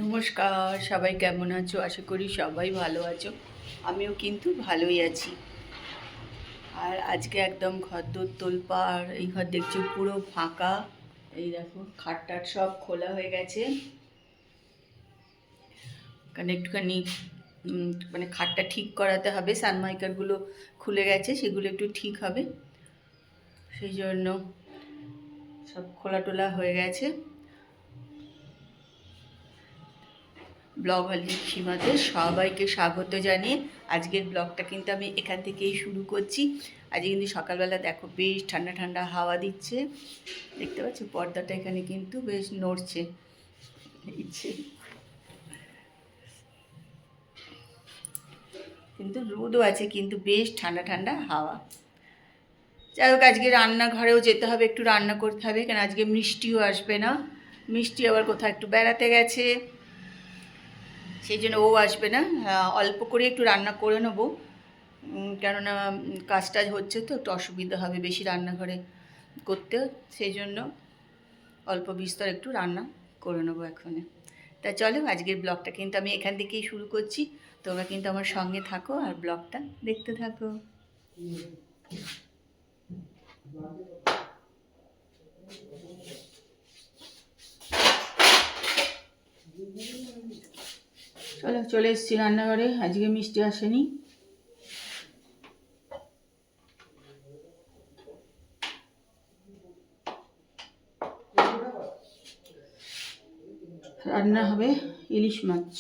নমস্কার, সবাই কেমন আছো? আশা করি সবাই ভালো আছো। আমিও কিন্তু ভালোই আছি। আর আজকে একদম ঘরদোর তোলপাড়, এই ঘর দেখছো পুরো ফাঁকা। এই দেখো খাট টাট সব খোলা হয়ে গেছে, কারণ একটুখানি মানে খাটটা ঠিক করাতে হবে। সানমাইকারগুলো খুলে গেছে, সেগুলো একটু ঠিক হবে, সেই জন্য সব খোলা টোলা হয়ে গেছে। ব্লগ হলিক সীমাতে সবাইকে স্বাগত জানিয়ে আজকের ব্লগটা কিন্তু আমি এখান থেকেই শুরু করছি। আজকে কিন্তু সকালবেলা দেখো বেশ ঠান্ডা ঠান্ডা হাওয়া দিচ্ছে, দেখতে পাচ্ছ পর্দাটা এখানে কিন্তু বেশ নড়ছে, কিন্তু রোদও আছে, কিন্তু বেশ ঠান্ডা ঠান্ডা হাওয়া। যাই হোক, আজকে রান্নাঘরেও যেতে হবে, একটু রান্না করতে হবে, কারণ আজকে মিষ্টিও আসবে না। মিষ্টি আবার কোথাও একটু বেড়াতে গেছে, সেই জন্য ও আসবে না। অল্প করে একটু রান্না করে নেবো, কেননা কাজ টাজ হচ্ছে তো একটু অসুবিধা হবে বেশি রান্নাঘরে করতে, সেই জন্য অল্প বিস্তর একটু রান্না করে নেবো এখনে। তা চলো, আজকের ব্লগটা কিন্তু আমি এখান থেকেই শুরু করছি। তোমরা কিন্তু আমার সঙ্গে থাকো আর ব্লগটা দেখতে থাকো। চলো, চলে এসেছি রান্নাঘরে। আজকে মিষ্টি আসেনি। রান্না হবে ইলিশ মাছ।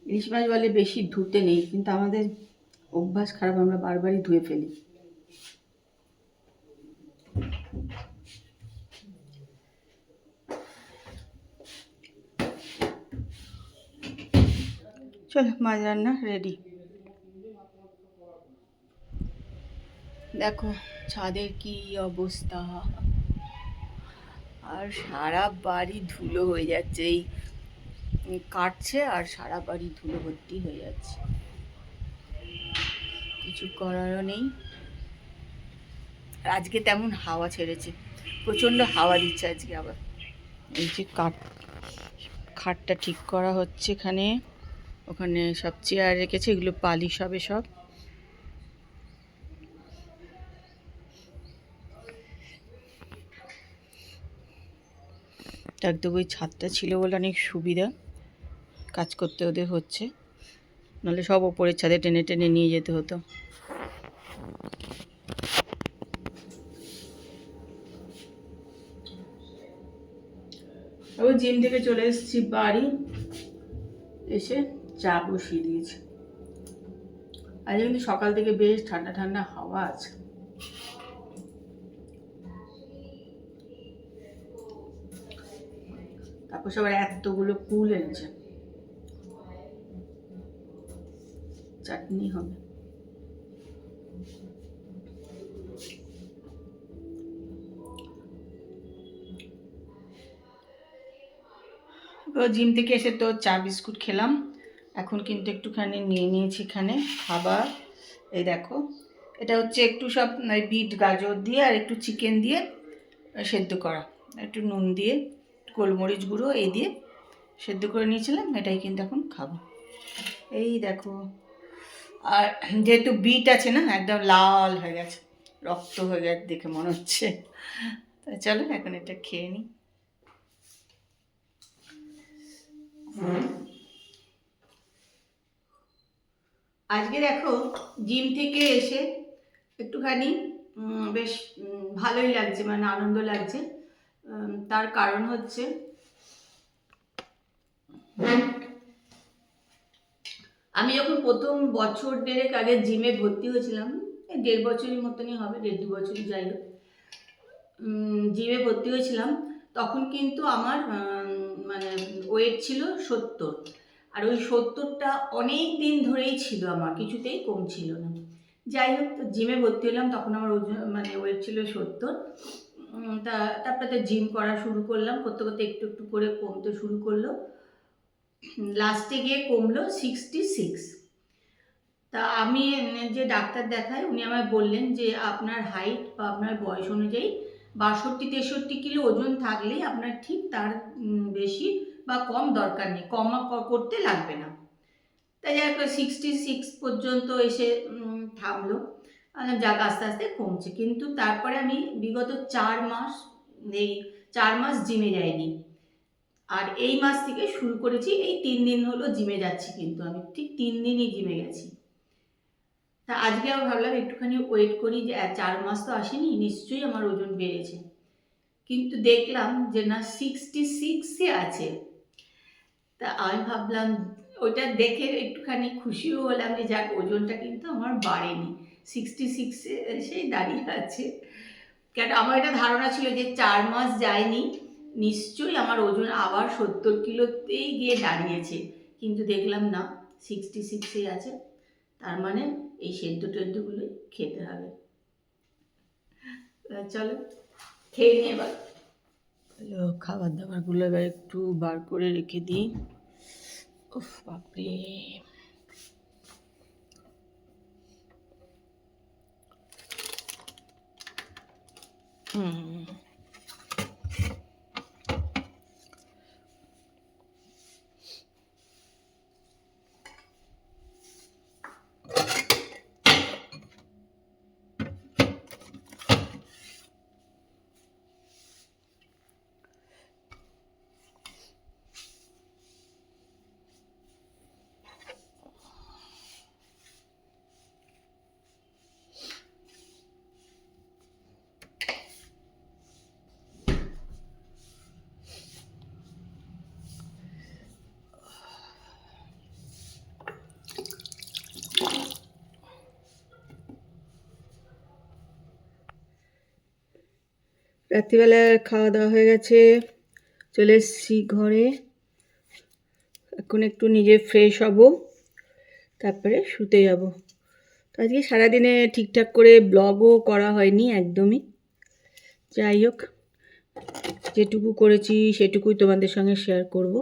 ইলিশ মাছ বলে বেশি ধুতে নেই, কিন্তু আমাদের অভ্যাস খারাপ, আমরা বারবারই ধুয়ে ফেলি। চলো, মাছ রান্না রেডি। দেখো ছাদের কি অবস্থা, আর সারা বাড়ি ধুলো হয়ে যাচ্ছে। এই কাটছে আর সারা বাড়ি ধুলো ভর্তি হয়ে যাচ্ছে, কিছু করারও নেই। আর আজকে তেমন হাওয়া ছেড়েছে, প্রচণ্ড হাওয়া দিচ্ছে আজকে আবার। এই যে খাটটা ঠিক করা হচ্ছে এখানে, ওখানে সব চেয়ার রেখেছে, এগুলো পালিশ হবে সব। একদম ওই ছাদটা ছিল বলে অনেক সুবিধা, কাজ করতে ওদের হচ্ছে, নাহলে সব ওপরের ছাদে টেনে টেনে নিয়ে যেতে হতো। ও জিম থেকে চলে এসেছি বাড়ি, এসে চা বসিয়ে দিয়েছি। আজ কিন্তু সকাল থেকে বেশ ঠান্ডা ঠান্ডা হাওয়া আছে। তারপর সবার এতগুলো কুল এনেছে, চাটনি হবে। জিম থেকে এসে তো চা বিস্কুট খেলাম, এখন কিন্তু একটুখানি নিয়ে নিয়েছি এখানে খাবার। এই দেখো, এটা হচ্ছে একটু সব বিট গাজর দিয়ে আর একটু চিকেন দিয়ে সেদ্ধ করা, একটু নুন দিয়ে গোলমরিচ গুঁড়ো এই দিয়ে সেদ্ধ করে নিয়েছিলাম, এটাই কিন্তু এখন খাবো। এই দেখো, আর যেহেতু বিট আছে না, একদম লাল হয়ে গেছে, রক্ত হয়ে গেছে দেখে মনে হচ্ছে। তা চলো এখন এটা খেয়ে নিই। আজকে দেখো জিম থেকে এসে একটুখানি বেশ ভালোই লাগছে, মানে আনন্দ লাগছে। তার কারণ হচ্ছে আমি যখন প্রথম বছর দেড়েক আগে জিমে ভর্তি হয়েছিলাম, 1.5 বছরের মতনই হবে, 1.5-2 বছরই যাই হোক, জিমে ভর্তি হয়েছিলাম তখন কিন্তু আমার মানে ওয়েট ছিল 70। আর ওই 70টা অনেক দিন ধরেই ছিল, আমার কিছুতেই কমছিল না। যাই হোক, তো জিমে ভর্তি হলাম তখন আমার ওজন মানে ওয়েট ছিল 70। তারপরে তো জিম করা শুরু করলাম, করতে করতে একটু একটু করে কমতে শুরু করলো। লাস্টে গিয়ে কমলো 66। তা আমি যে ডাক্তার দেখাই উনি আমায় বললেন যে আপনার হাইট বা আপনার বয়স অনুযায়ী 62-63 কিলো ওজন থাকলেই আপনার ঠিক, তার বেশি বা কম দরকার নেই, করতে লাগবে না। তাই যাই হোক 66 পর্যন্ত এসে থামলো। যাক আস্তে আস্তে কমছে, কিন্তু তারপরে আমি বিগত 4 মাস, এই 4 মাস জিমে যাইনি। আর এই মাস থেকে শুরু করেছি, এই 3 দিন হলো জিমে যাচ্ছি, কিন্তু আমি ঠিক 3 দিনই জিমে গেছি। তা আজকে আমি ভাবলাম একটুখানি ওয়েট করি, যে 4 মাস তো আসেনি, নিশ্চয়ই আমার ওজন বেড়েছে। কিন্তু দেখলাম যে না, 66-এ আছে। তা আমি ভাবলাম, ওটা দেখে একটুখানি খুশিও হলাম যে যাক, ওজনটা কিন্তু আমার বাড়েনি, 66-এ সেই দাঁড়িয়ে আছে। কেন আমার একটা ধারণা ছিল যে 4 মাস যায়নি, নিশ্চয়ই আমার ওজন আবার 70 কিলোতেই গিয়ে দাঁড়িয়েছে, কিন্তু দেখলাম না, 66-এই আছে। তার মানে এই সেদ্ধ টেদ্ধগুলো খেতে হবে। চলো খেয়ে নিয়ে এবার। হ্যালো, খাবার দাবারগুলো এবার একটু বার করে রেখে দিই। উফ বাপরে, রাত্রিবেলা খাওয়া দাওয়া হয়ে গেছে, চলে এসেছি ঘরে। এখন একটু নিজে ফ্রেশ হব, তারপরে শুতে যাব। তো আজকে সারাদিনে ঠিকঠাক করে ব্লগও করা হয়নি একদমই। যাই হোক, যেটুকু করেছি সেটুকুই তোমাদের সঙ্গে শেয়ার করব।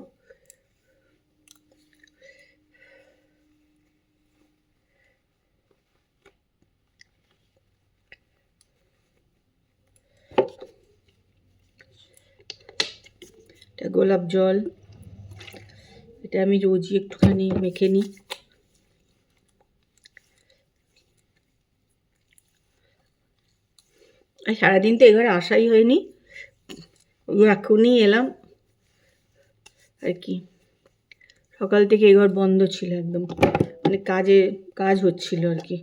এটা গোলাপ জল, এটা আমি রোজই একটুখানি মেখে নিই। আর সারাদিন তো এঘরে আসাই হয়নি, এখনই এলাম আর কি। সকাল থেকে এঘর বন্ধ ছিল একদম, মানে কাজ হচ্ছিল আর কি।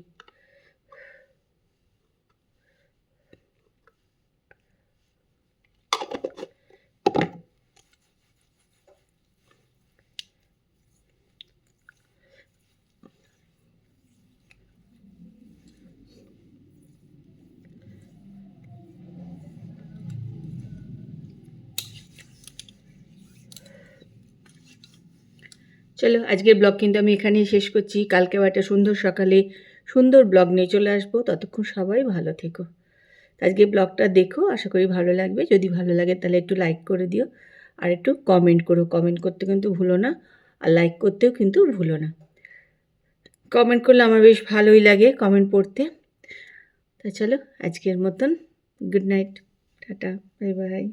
চলো, আজকের ব্লগ কিন্তু আমি এখানেই শেষ করছি। কালকেও একটা সুন্দর সকালে সুন্দর ব্লগ নিয়ে চলে আসবো। ততক্ষণ সবাই ভালো থেকো। আজকে ব্লগটা দেখো, আশা করি ভালো লাগবে। যদি ভালো লাগে তাহলে একটু লাইক করে দিও, আর একটু কমেন্ট করো। কমেন্ট করতে কিন্তু ভুলো না, আর লাইক করতেও কিন্তু ভুলো না। কমেন্ট করলে আমার বেশ ভালোই লাগে কমেন্ট পড়তে। তা চলো, আজকের মতন good night, tata, bye bye.